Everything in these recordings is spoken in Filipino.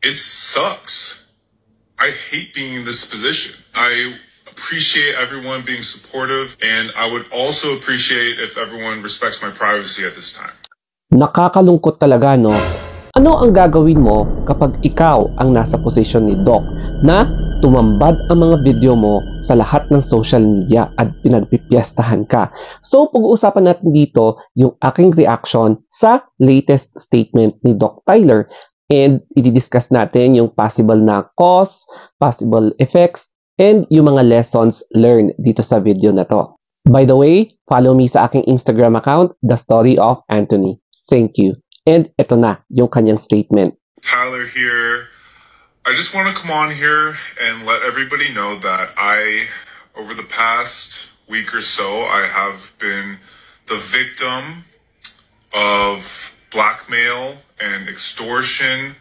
It sucks. I hate being in this position. I appreciate everyone being supportive, and I would also appreciate if everyone respects my privacy at this time. Nakakalungkot talaga, no? Ano ang gagawin mo kapag ikaw ang nasa posisyon ni Doc na tumambad ang mga video mo sa lahat ng social media at pinagpipiestahan ka? So, pag-uusapan natin dito yung aking reaction sa latest statement ni Doc Tyler, and i-discuss natin yung possible na cause, possible effects, and yung mga lessons learned dito sa video na to. By the way, follow me sa aking Instagram account, The Story of Anthony. Thank you. And ito na yung kanyang statement. Tyler here. I just want to come on here and let everybody know that over the past week or so, I have been the victim of blackmail and extortion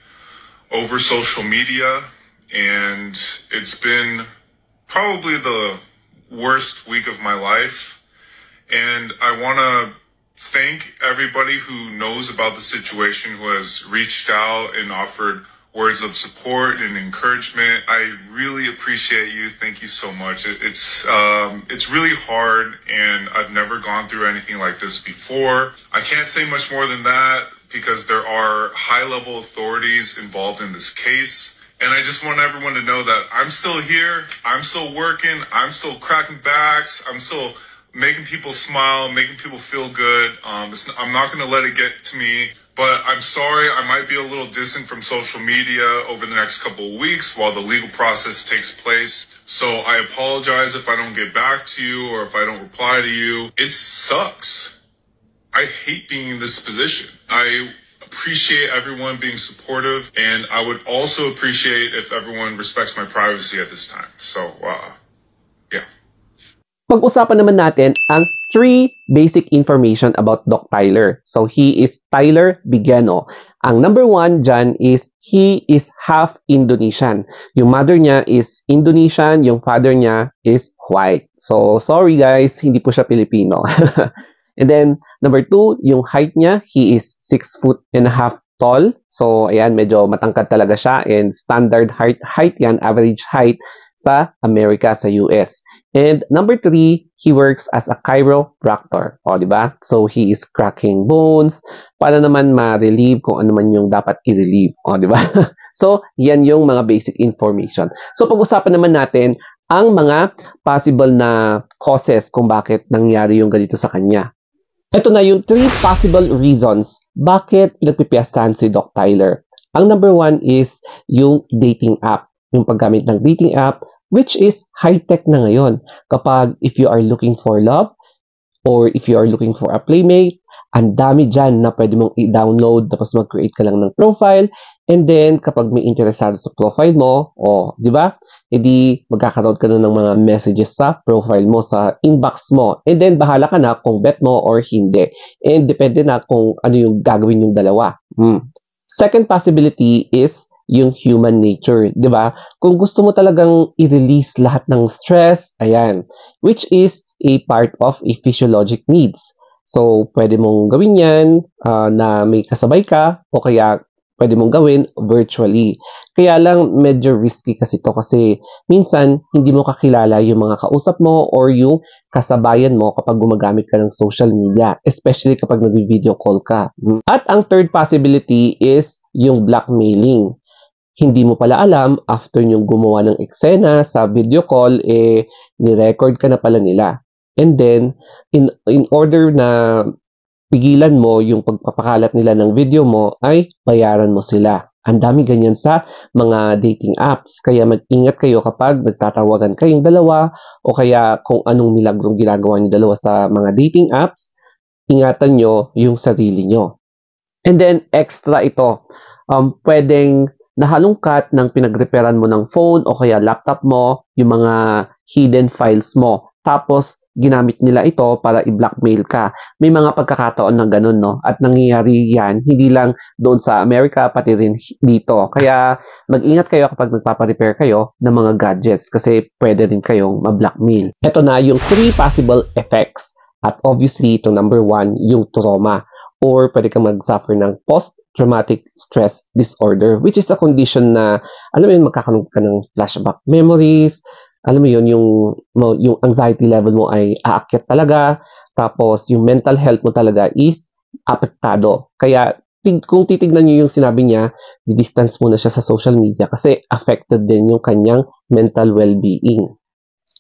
over social media. And it's been probably the worst week of my life. And I want to thank everybody who knows about the situation, who has reached out and offered words of support and encouragement. I really appreciate you. Thank you so much. It's really hard, and I've never gone through anything like this before. I can't say much more than that because there are high-level authorities involved in this case. And I just want everyone to know that I'm still here. I'm still working. I'm still cracking backs. I'm still making people smile, making people feel good. I'm not going to let it get to me, but I'm sorry I might be a little distant from social media over the next couple of weeks while the legal process takes place. So I apologize if I don't get back to you or if I don't reply to you. It sucks. I hate being in this position. I appreciate everyone being supportive, and I would also appreciate if everyone respects my privacy at this time. So, yeah. Pag-usapan naman natin ang 3 basic information about Doc Tyler. So, he is Tyler Bigeno. Ang number 1 dyan is he is half Indonesian. Yung mother niya is Indonesian, yung father niya is white. So, sorry guys, hindi po siya Pilipino. And then, number 2, yung height niya, he is 6'1" tall. So, ayan, medyo matangkad talaga siya, and standard height yan, average height sa Amerika, sa US. And number 3, he works as a chiropractor. O, di ba? So, he is cracking bones para naman ma-relieve kung ano man yung dapat i-relieve. O, di ba? So, yan yung mga basic information. So, pag-usapan naman natin ang mga possible na causes kung bakit nangyari yung ganito sa kanya. Ito na yung 3 possible reasons bakit pinagpipiestahan si Doc Tyler. Ang number 1 is yung dating app. Yung paggamit ng dating app, which is high-tech na ngayon. Kapag if you are looking for love, or if you are looking for a playmate, ang dami dyan na pwede mong i-download, tapos mag-create ka lang ng profile, and then kapag may interesado sa profile mo, di ba? Edi magkakaroon ka na ng mga messages sa profile mo, sa inbox mo, and then bahala ka na kung bet mo or hindi. And depende na kung ano yung gagawin yung dalawa. Second possibility is yung human nature, di ba? Kung gusto mo talagang i-release lahat ng stress, ayan, which is a part of a physiologic needs. So, pwede mong gawin yan na may kasabay ka, o kaya pwede mong gawin virtually. Kaya lang medyo risky kasi to, kasi minsan hindi mo kakilala yung mga kausap mo or yung kasabayan mo kapag gumagamit ka ng social media, especially kapag nag-video call ka. At ang third possibility is yung blackmailing. Hindi mo pala alam, after nyong gumawa ng eksena sa video call, ni-record ka na pala nila. And then, in order na pigilan mo yung pagpapakalat nila ng video mo, ay bayaran mo sila. Ang dami ganyan sa mga dating apps. Kaya mag-ingat kayo kapag nagtatawagan kayong dalawa, o kaya kung anong milagrong ginagawa niyo dalawa sa mga dating apps, ingatan nyo yung sarili nyo. And then, extra ito, pwedeng nahalungkat ng pinagreparan mo ng phone o kaya laptop mo, yung mga hidden files mo. Tapos, ginamit nila ito para i-blackmail ka. May mga pagkakataon ng ganun, no? At nangyayari yan, hindi lang doon sa Amerika, pati rin dito. Kaya, mag-ingat kayo kapag nagpaparepair kayo ng mga gadgets, kasi pwede rin kayong ma-blackmail. Ito na yung 3 possible effects. At obviously, itong number 1, yung trauma or pwede kang mag-suffer ng post-traumatic stress disorder, which is a condition na, alam mo yun, magkakaroon ka ng flashback memories, alam mo yun, yung anxiety level mo ay aakyat talaga, tapos yung mental health mo talaga is apektado. Kaya kung titignan niyo yung sinabi niya, di-distance muna siya sa social media kasi affected din yung kanyang mental well-being.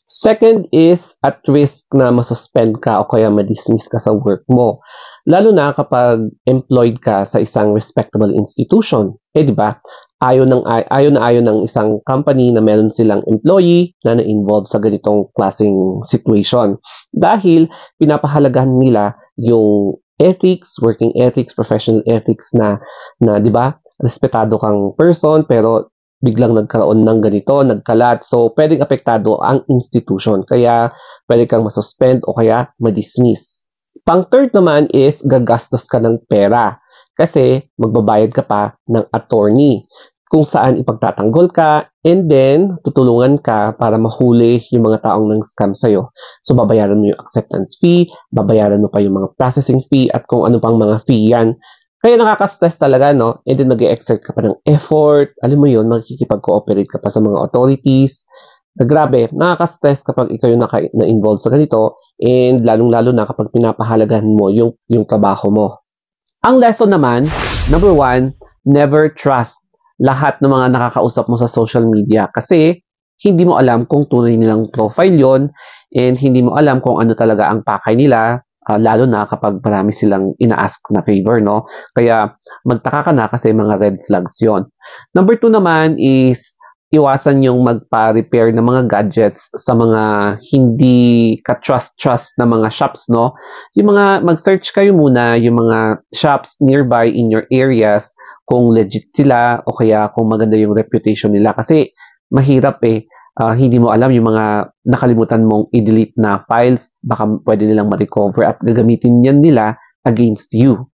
Second is at risk na masuspend ka o kaya ma-dismiss ka sa work mo. Lalo na kapag employed ka sa isang respectable institution. Di ba? Ayaw ng isang company na meron silang employee na na-involve sa ganitong klaseng situation. Dahil pinapahalagahan nila yung ethics, working ethics, professional ethics na 'di ba? Respetado kang person pero biglang nagkaroon ng ganito, nagkalat. So, pwedeng apektado ang institution. Kaya, pwede kang masuspend o kaya ma-dismiss. Pang-third naman is gagastos ka ng pera. Kasi, magbabayad ka pa ng attorney kung saan ipagtatanggol ka and then tutulungan ka para mahuli yung mga taong nang scam sa'yo. So, babayaran mo yung acceptance fee, babayaran mo pa yung mga processing fee at kung ano pang mga fee yan. Kaya nakaka-stress talaga, no? And then nag-e-exert ka pa ng effort. Alam mo yun, makikipag-cooperate ka pa sa mga authorities. Grabe, nakaka-stress kapag ikaw yung na-involved sa ganito and lalong-lalo na kapag pinapahalagahan mo yung trabaho mo. Ang lesson naman, number 1, never trust lahat ng mga nakakausap mo sa social media kasi hindi mo alam kung tunay nilang profile yon and hindi mo alam kung ano talaga ang pakay nila, lalo na kapag marami silang ina-ask na favor, no? Kaya magtaka ka na kasi mga red flags yon. Number 2 naman is iwasan yung magpa-repair ng mga gadgets sa mga hindi ka-trust na mga shops, no? Yung mga mag-search kayo muna yung mga shops nearby in your areas kung legit sila o kaya kung maganda yung reputation nila kasi mahirap hindi mo alam yung mga nakalimutan mong i-delete na files, baka pwede nilang ma-recover at gagamitin yan nila against you.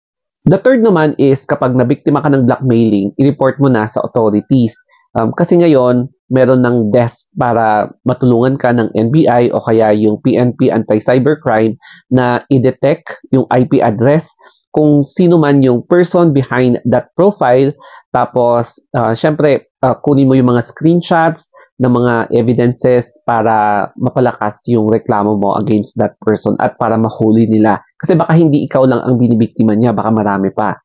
The third naman is kapag nabiktima ka ng blackmailing, i-report mo na sa authorities. Kasi ngayon, meron ng desk para matulungan ka ng NBI o kaya yung PNP Anti-Cybercrime na i-detect yung IP address kung sino man yung person behind that profile. Tapos, syempre, kunin mo yung mga screenshots ng mga evidences para mapalakas yung reklamo mo against that person at para mahuli nila. Kasi baka hindi ikaw lang ang binibiktima niya, baka marami pa.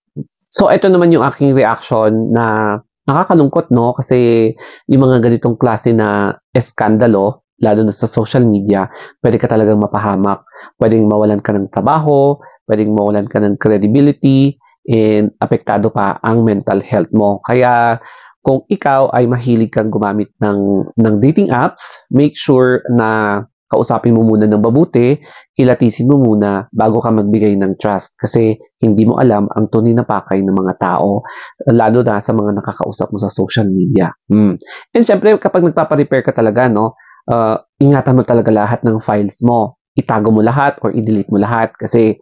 So, ito naman yung aking reaction na nakakalungkot, no? Kasi yung mga ganitong klase na eskandalo, lalo na sa social media, pwede ka talagang mapahamak. Pwedeng mawalan ka ng trabaho, pwedeng mawalan ka ng credibility, and apektado pa ang mental health mo. Kaya, kung ikaw ay mahilig kang gumamit ng dating apps, make sure na kausapin mo muna ng mabuti, kilatisin mo muna bago ka magbigay ng trust kasi hindi mo alam ang tunay na pakay ng mga tao, lalo na sa mga nakakausap mo sa social media. And syempre, kapag nagpapa-repair ka talaga, no, ingatan mo talaga lahat ng files mo. Itago mo lahat or i-delete mo lahat kasi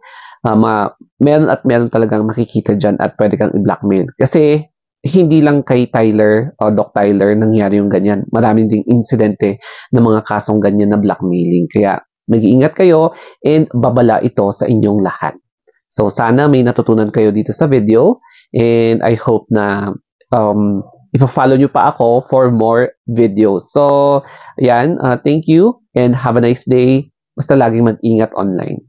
meron talagang makikita dyan at pwede kang i-blackmail. Kasi hindi lang kay Tyler o Doc Tyler nangyari yung ganyan. Maraming ding insidente ng mga kasong ganyan na blackmailing. Kaya mag-iingat kayo and babala ito sa inyong lahat. So sana may natutunan kayo dito sa video and I hope na ipa-follow nyo pa ako for more videos. So, yan. Thank you and have a nice day. Basta laging mag-ingat online.